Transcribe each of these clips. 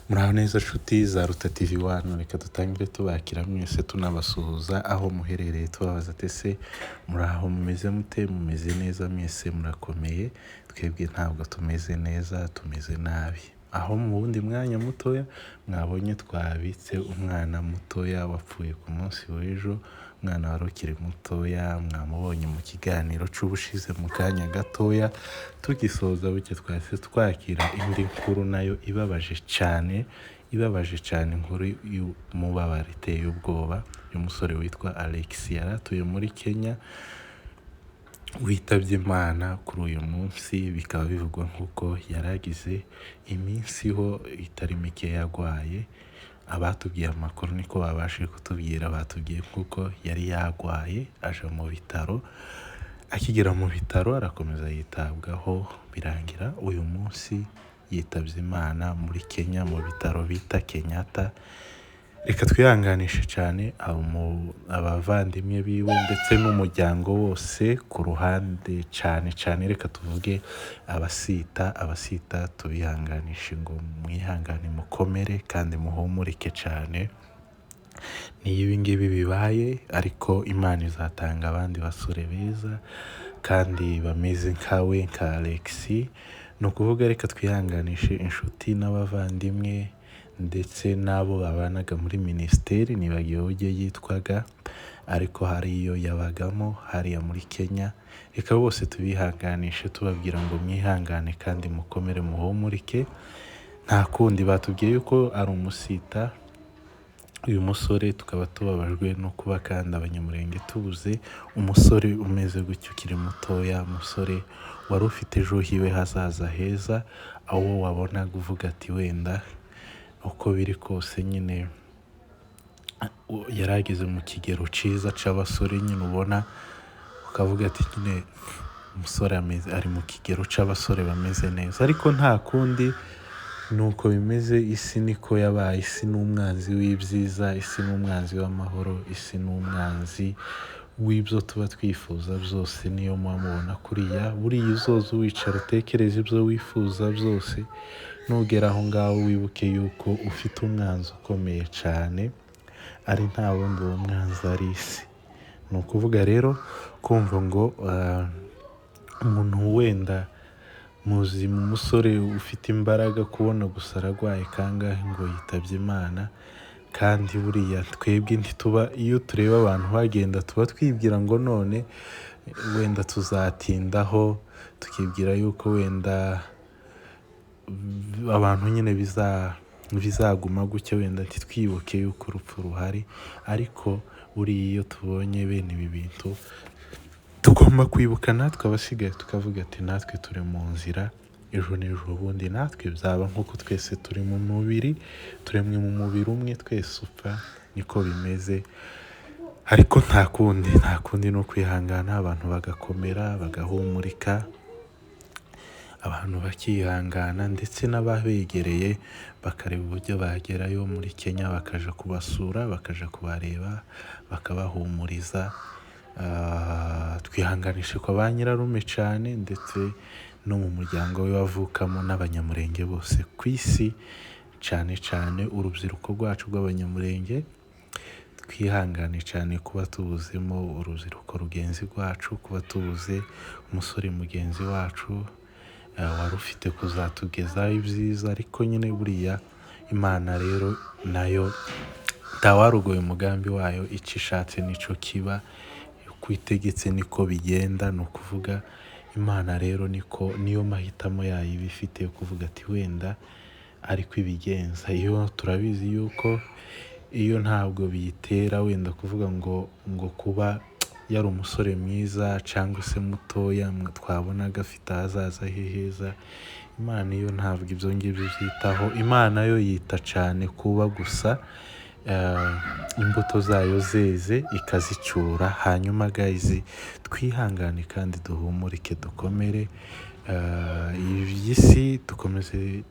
Muraho neza nshuti za Ruta TV One, reka dutangire tubakira mwese tunabasuhuza aho muherereye tubabaza ese muraho mumeze mute? Mumeze neza mwese? Murakomeye? Twebwe ntabwo tumeze neza, tumeze nabi. Aho mu wundi mwanya mutoya mwabonye twabitse umwana mutoya wapfuye ku munsi w'ejo, umwana wari ukiri mutoya, mwamubonye mu kiganiro c'ubushize mu kanya gatoya. Tugisoza buke twahise twakira indi nkuru nayo ibabaje cyane, inkuru y'umubabaro iteye ubwoba y'umusore witwa Alex yaratuye muri Kenya, witabye Imana kuri uyu munsi. Bikaba bivugwa nk'uko yaragize iminsi ho itari mike yagwaye. Abatubwiye amakuru niko babashije kutubwira, batubwiye nk'uko yari yagwaye aje mu bitaro. Akigera mu bitaro arakomeza yitabwaho, birangira uyu munsi yitabye Imana muri Kenya mu bitaro bita Kenyatta. Reka twihanganishe cyane abavandimwe biwe ndetse n'umuryango wose ku ruhande, cyane reka tuvuge abasita tubihanganishe ngo mwihangane, mukomere kandi muhumurike cyane. Niyo ibi ngibi bibaye ariko Imana izatanga abandi basore beza kandi bameze nkawe, nka Alex. Ni ukuvuga reka twihanganishe inshuti n'abavandimwe ndetse n'abo babanaga muri minisiteri, nibagiwe uburyo yitwaga ariko hari iyo yabagamo hariya muri Kenya. Reka bose tubihanganishe tubabwira ngo mwihangane kandi mukomere muhumurike. Nta kundi, batubwiye yuko ari umusita uyu musore, tukaba tubabajwe no kuba kandi abanyamurenge tubuze umusore umeze gutyo ukiri mutoya, umusore wari ufite ejo hiwe hazaza heza, aho wabona uvuga ati wenda uko biri kose nyine yarageze mu kigero ciza c'abasore, nyine ubona ukavuga ati nyine umusore ari mu kigero c'abasore bameze neza. Ariko nta kundi, nuko bimeze. Isi niko yabaye, isi n'umwanzi w'ibyiza, isi n'umwanzi w'amahoro, isi n'umwanzi w'ibyo tuba twifuza byose. Niyo mubona kuriya, buriya uzoza wicara utekereza ibyo wifuza byose, nugera aho ngaho wibuke yuko ufite umwanzi ukomeye cyane, ari nta wundi uwo mwanzi ari isi. Ni ukuvuga rero kumva ngo umuntu wenda muzima, umusore ufite imbaraga, kubona gusa aragwaye kangahe ngo yitabye Imana. Kandi buriya twebwe ntituba, iyo tureba abantu bagenda tuba twibwira ngo none wenda tuzatindaho, tukibwira yuko wenda abantu nyine bizaguma gutya, wenda ntitwibuke yuko urupfu ruhari. Ariko buriya iyo tubonye bene ibi bintu tugomba kwibuka natwe abasigaye, tukavuga ati natwe turi mu nzira, ejo n'ejo bundi natwe byaba nk'uko twese turi mu mubiri, turemwe mu mubiri umwe, twese upfa, niko bimeze. Ariko nta kundi no kwihangana, abantu bagakomera, bagahumurika, abantu bakihangana, ndetse n'ababegereye bakareba uburyo bagerayo muri Kenya, bakaja kubasura, bakaja kubareba, bakabahumuriza. Twihanganishe kwa ba nyirarume cyane, ndetse no mu muryango we wavukamo, n'abanyamurenge bose ku isi, cyane urubyiruko rwacu rw'abanyamurenge. Twihangane cyane kuba tubuzemo urubyiruko rugenzi rwacu, kuba tubuze umusore mugenzi wacu wari ufite kuzatugezaho ibyiza. Ariko nyine buriya Imana rero nayo ntawarogoye umugambi wayo, icyo ishatse nico kiba, uko itegetse niko bigenda. Ni ukuvuga Imana rero niyo mahitamo yayo iba ifite yo kuvuga ati wenda ariko ibigenza. Iyo turabizi yuko iyo ntabwo biyitera wenda kuvuga ngo kuba yari umusore mwiza cyangwa se mutoya twabonaga afite ahazaza heza, Imana iyo ntabwo ibyo ngibyo byitaho. Imana yo yita cyane kuba gusa imbuto zayo zeze ikazicura. Hanyuma guys, twihangane kandi duhumurike, dukomere. Iyi si dukomeze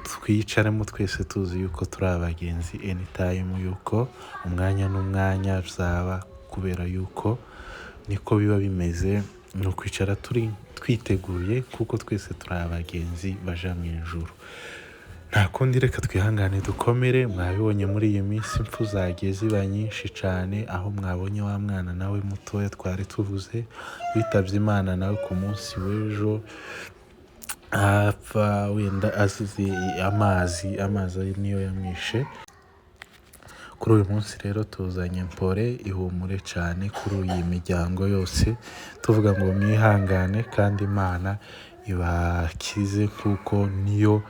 twicaremo twese tuzi yuko turi abagenzi anytime, yuko umwanya n'umwanya bizaba, kubera yuko niko biba bimeze. Ni ukwicara twiteguye kuko twese turi abagenzi baja mu ijuru. nta kundi reka twihangane dukomere. Mwabibonye muri iyi minsi impfu zagiye ziba nyinshi cyane, aho mwabonye wa mwana nawe mutoya twari tuvuze witabye Imana nawe ku munsi w'ejo apfa wenda azize amazi niyo yamwishe. Kuri uyu munsi rero tuzanye mpore ihumure cyane kuri iyi miryango yose, tuvuga ngo mwihangane kandi Imana ibakize, kuko niyo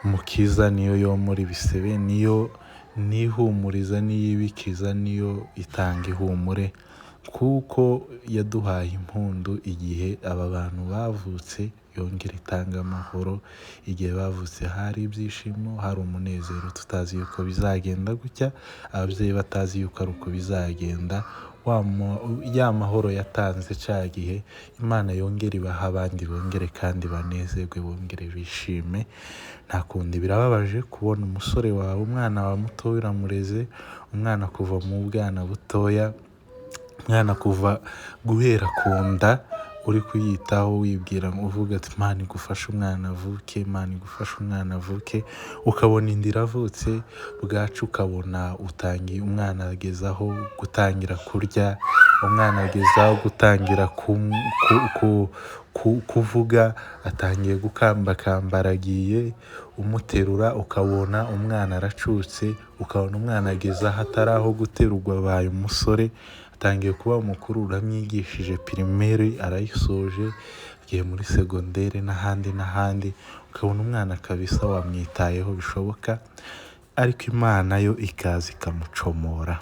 mukiza, niyo yomora ibisebe, niyo nihumuriza, niyo ibikiza, niyo itanga ihumure, kuko yaduhaye impundu igihe aba bantu bavutse, yongera itanga amahoro. Igihe bavutse hari ibyishimo, hari umunezero, tutazi yuko bizagenda gutya, ababyeyi batazi yuko ari uko bizagenda. Ya mahoro yatanze cya gihe, Imana yongera ibaha abandi, bongere kandi banezerwe, bongere bishime. Nta kundi, birababaje kubona umusore wawe, umwana wawe mutoya uramureze, umwana kuva mu bwana butoya, umwana kuva guhera ku nda uri kuyitaho wibwira ngo uvuga ati Imana igufashe umwana avuke, Imana igufashe umwana avuke, ukabona inda iravutse, bwacu ukabona utangiye umwana agezaho gutangira kurya, umwana agezaho gutangira kuvuga, atangiye gukambakamba, aragiye umuterura, ukabona umwana aracutse, ukabona umwana agezaho atari aho guterurwa abaye umusore, atangiye kuba umukuru, uramwigishije primaire arayisoje, agiye muri segondere n'ahandi, ukabona umwana kabisa wamwitayeho bishoboka, ariko Imana yo ikaza ikamucomora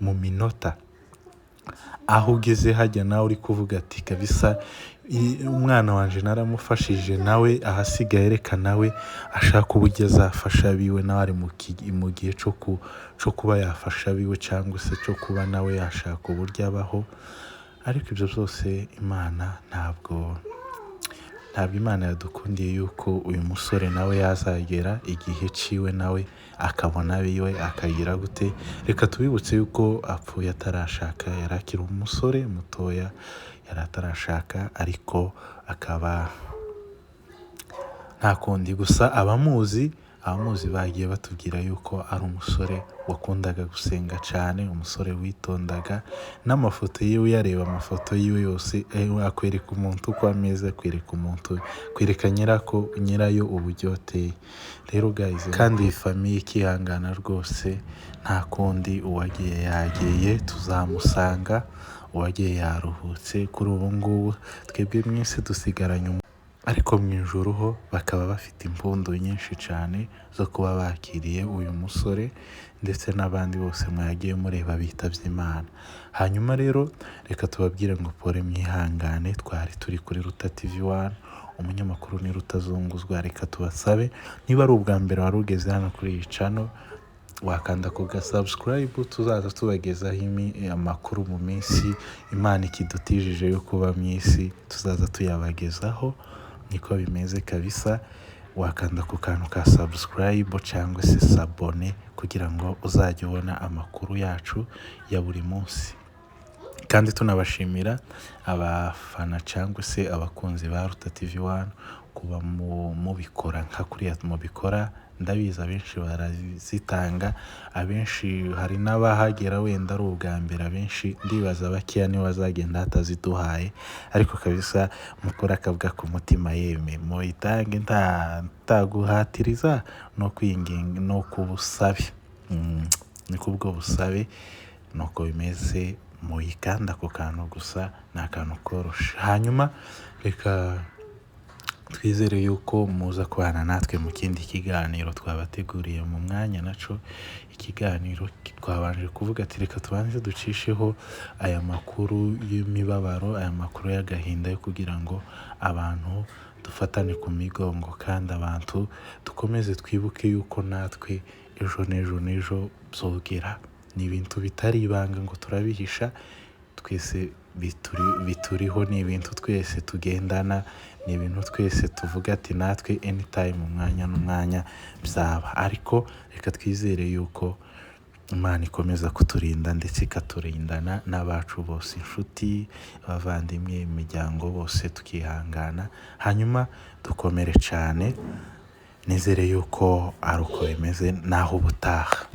mu minota. Aho ugeze hajya nawe uri kuvuga ati kabisa umwana wanje naramufashije, nawe ahasigaye reka nawe ashaka uburyo azafasha biwe, nawe ari mu gihe cyo kuba yafasha biwe, cyangwa se cyo kuba nawe yashaka uburyo abaho. Ariko ibyo byose Imana ntabwo Imana yadukundiye yuko uyu musore nawe yazagera igihe ciwe nawe akabona biwe akagira gute. Reka tubibutse yuko apfuye atarashaka, yari akiri umusore mutoya, yari atarashaka, ariko akaba nta kundi. Gusa abamuzi bagiye batubwira yuko ari umusore wakundaga gusenga cyane, umusore witondaga, n'amafoto yiwe uyareba, amafoto yiwe yose akwereka umuntu uko ameze, kwereka nyirayo uburyo ateye. Rero guys, kandi iyi famiye ikihangana rwose, nta kundi, uwagiye yagiye, tuzamusanga, uwagiye yaruhutse. Kuri ubu ngubu twebwe mwese dusigaranye ariko mu ijuru ho bakaba bafite impundu nyinshi cyane zo kuba bakiriye uyu musore, ndetse n'abandi bose mwagiye mureba bitabye Imana. Hanyuma rero reka tubabwire ngo pore mwihangane, twari turi kuri Ruta TV1, umunyamakuru ni Rutazunguzwa. Reka tubasabe, niba ari ubwa mbere wari ugeze hano kuri iyi channel, wakanda ku subscribe, tuzaza tubagezaho amakuru mu minsi Imana ikidutijije yo kuba mu isi, tuzaza tuyabagezaho. Niko bimeze kabisa. Wakanda ku kantu ka subscribe cyangwa se sabone, kugira ngo uzajye ubona amakuru yacu ya buri munsi. Kandi tunabashimira abafana cyangwa se abakunzi ba Ruta TV1 kuba mubikora nka kuriya mubikora. Ndabizi abenshi barazitanga, abenshi hari n'abahagera wenda ari ubwa mbere, abenshi ndibaza bakeya niba bazagenda hataziduhaye, ariko kabisa mukora akavuga ku mutima, yeme muyitange ntaguhatiriza no kwinginga no kubusabe, ni kubwo busabe, nuko bimeze. Muyikanda ku kantu gusa, ni akantu koroshe. Hanyuma reka twizere yuko muza kubana natwe mu kindi kiganiro twabateguriye mu mwanya. Naco ikiganiro twabanje kuvuga ati reka tubanze ducisheho aya makuru y'imibabaro, aya makuru y'agahinda, yo kugira ngo abantu dufatane ku migongo, kandi abantu dukomeze twibuke yuko natwe ejo n'ejo byogera. Ni ibintu bitari ibanga ngo turabihisha, twese bituriho, ni ibintu twese tugendana, ni ibintu twese tuvuga ati natwe anytime, umwanya n'umwanya byaba. Ariko reka twizere yuko Imana ikomeza kuturinda, ndetse ikaturindana n'abacu bose, inshuti, abavandimwe, imiryango bose, tukihangana, hanyuma dukomere cyane. nizere yuko ari uko bimeze naho ubutaha.